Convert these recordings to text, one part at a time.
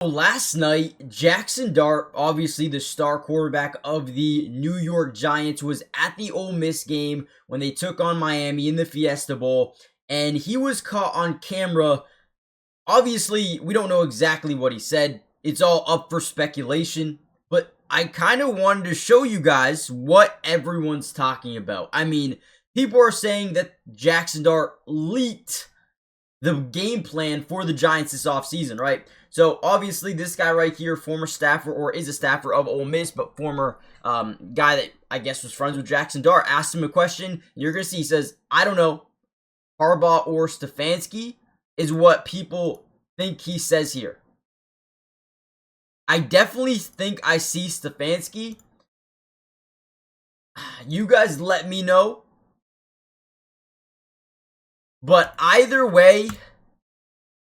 Last night, Jaxson Dart, obviously the star quarterback of the New York Giants, was at the Ole Miss game when they took on Miami in the Fiesta Bowl, and he was caught on camera. Obviously, we don't know exactly what he said. It's all up for speculation, but I kind of wanted to show you guys what everyone's talking about. I mean, people are saying that Jaxson Dart leaked the game plan for the Giants this offseason, right? So obviously this guy right here, former staffer, or is a staffer of Ole Miss, but former guy that I guess was friends with Jaxson Dart, asked him a question. You're going to see, he says, I don't know, Harbaugh or Stefanski is what people think he says here. I definitely think I see Stefanski. You guys let me know. But either way,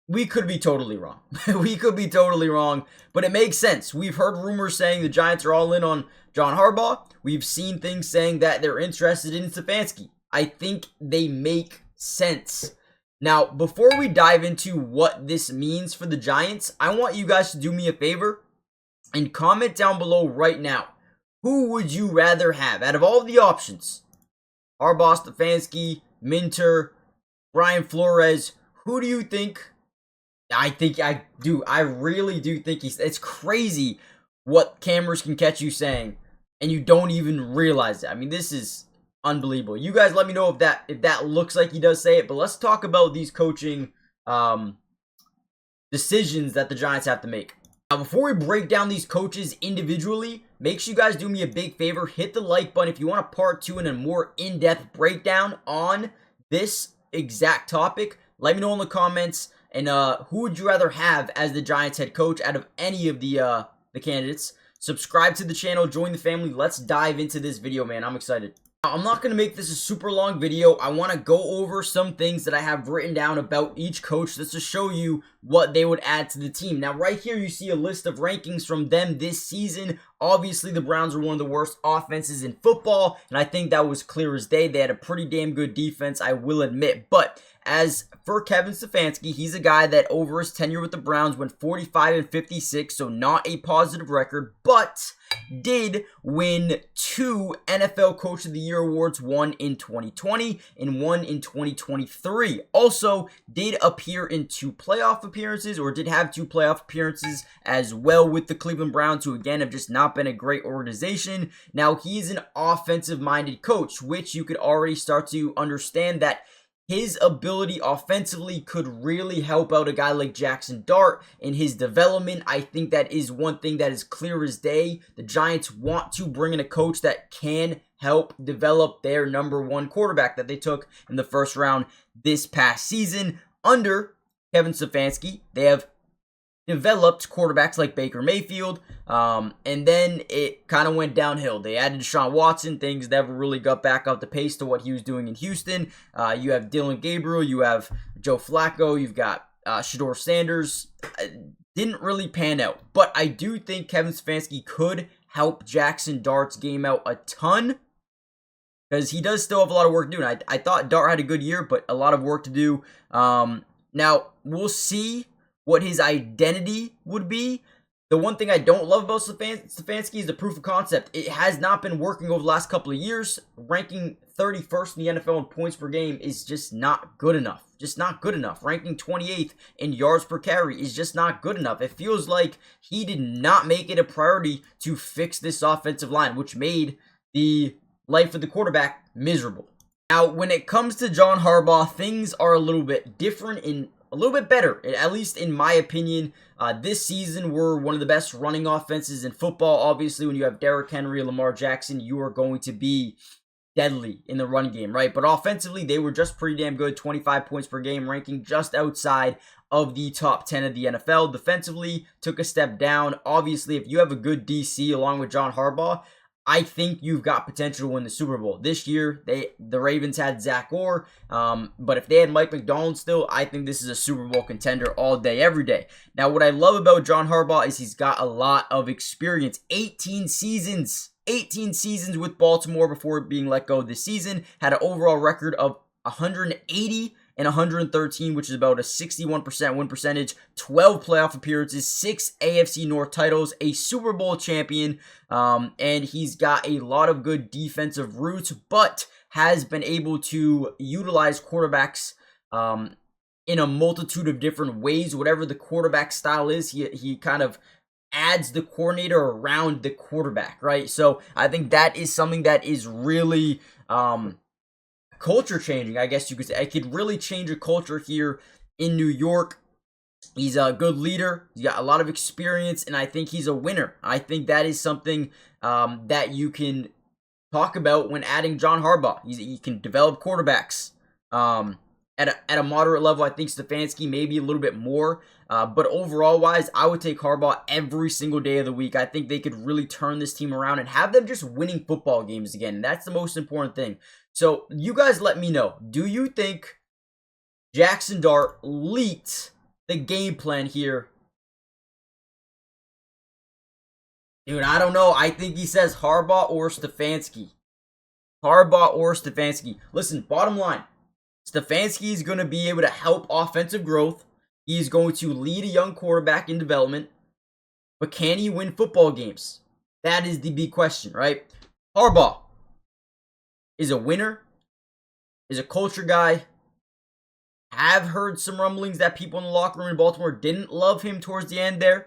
we could be totally wrong. We could be totally wrong, but it makes sense. We've heard rumors saying the Giants are all in on John Harbaugh. We've seen things saying that they're interested in Stefanski. I think they make sense. Now, before we dive into what this means for the Giants, I want you guys to do me a favor and comment down below right now. Who would you rather have out of all of the options? Harbaugh, Stefanski, Minter, Brian Flores, who do you think? I really do think it's crazy what cameras can catch you saying, and you don't even realize it. I mean, this is unbelievable. You guys let me know if that looks like he does say it, but let's talk about these coaching decisions that the Giants have to make. Now, before we break down these coaches individually, make sure you guys do me a big favor. Hit the like button if you want a part 2 and a more in-depth breakdown on this exact topic. Let me know in the comments. And who would you rather have as the Giants head coach out of any of the candidates? Subscribe to the channel, join the family. Let's dive into this video, man. I'm excited. Now, I'm not going to make this a super long video. I want to go over some things that I have written down about each coach just to show you what they would add to the team. Now, right here, you see a list of rankings from them this season. Obviously, the Browns are one of the worst offenses in football, and I think that was clear as day. They had a pretty damn good defense, I will admit. But as for Kevin Stefanski, he's a guy that over his tenure with the Browns went 45-56, so not a positive record, but did win 2 NFL Coach of the Year awards, one in 2020 and one in 2023. Also, did appear in 2 playoff appearances, or did have 2 playoff appearances as well with the Cleveland Browns, who again have just not been a great organization. Now, he's an offensive-minded coach, which you could already start to understand that his ability offensively could really help out a guy like Jaxson Dart in his development. I think that is one thing that is clear as day. The Giants want to bring in a coach that can help develop their #1 quarterback that they took in the first round this past season. Under Kevin Stefanski, they have developed quarterbacks like Baker Mayfield, and then it kind of went downhill. They added Deshaun Watson. Things never really got back up the pace to what he was doing in Houston. You have Dylan Gabriel, you have Joe Flacco, you've got Shedeur Sanders. Didn't really pan out, but I do think Kevin Stefanski could help Jaxson Dart's game out a ton, because he does still have a lot of work to do. And I thought Dart had a good year, but a lot of work to do. Now, we'll see what his identity would be. The one thing I don't love about Stefanski is the proof of concept. It has not been working over the last couple of years. Ranking 31st in the NFL in points per game is just not good enough. Just not good enough. Ranking 28th in yards per carry is just not good enough. It feels like he did not make it a priority to fix this offensive line, which made the life of the quarterback miserable. Now, when it comes to John Harbaugh, things are a little bit different and a little bit better, at least in my opinion. This season, we're one of the best running offenses in football. Obviously, when you have Derrick Henry and Lamar Jackson, you are going to be deadly in the run game, right? But offensively, they were just pretty damn good. 25 points per game, ranking just outside of the top 10 of the NFL. Defensively, took a step down. Obviously, if you have a good DC along with John Harbaugh, I think you've got potential to win the Super Bowl. This year, the Ravens had Zach Orr, but if they had Mike McDonald still, I think this is a Super Bowl contender all day, every day. Now, what I love about John Harbaugh is he's got a lot of experience. 18 seasons with Baltimore before being let go this season. Had an overall record of 180 and 113, which is about a 61% win percentage, 12 playoff appearances, 6 AFC North titles, a Super Bowl champion, and he's got a lot of good defensive roots, but has been able to utilize quarterbacks in a multitude of different ways. Whatever the quarterback style is, he kind of adds the coordinator around the quarterback, right? So I think that is something that is really culture changing, I guess you could say. I could really change a culture here in New York. He's a good leader. He's got a lot of experience, and I think he's a winner. I think that is something that you can talk about when adding John Harbaugh. He can develop quarterbacks at a moderate level. I think Stefanski maybe a little bit more. But overall wise, I would take Harbaugh every single day of the week. I think they could really turn this team around and have them just winning football games again. And that's the most important thing. So you guys let me know. Do you think Jaxson Dart leaked the game plan here? Dude, I don't know. I think he says Harbaugh or Stefanski. Harbaugh or Stefanski. Listen, bottom line, Stefanski is going to be able to help offensive growth. He is going to lead a young quarterback in development. But can he win football games? That is the big question, right? Harbaugh is a winner, is a culture guy. Have heard some rumblings that people in the locker room in Baltimore didn't love him towards the end there.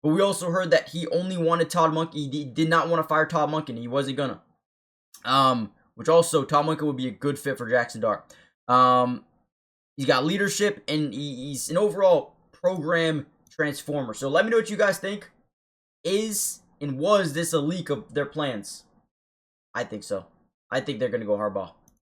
But we also heard that he only wanted Todd Monken. He did not want to fire Todd Monken. He wasn't gonna. Which also, Todd Monken would be a good fit for Jaxson Dart. He's got leadership, and he's an overall program transformer. So let me know what you guys think. Is and was this a leak of their plans? I think so. I think they're going to go Harbaugh.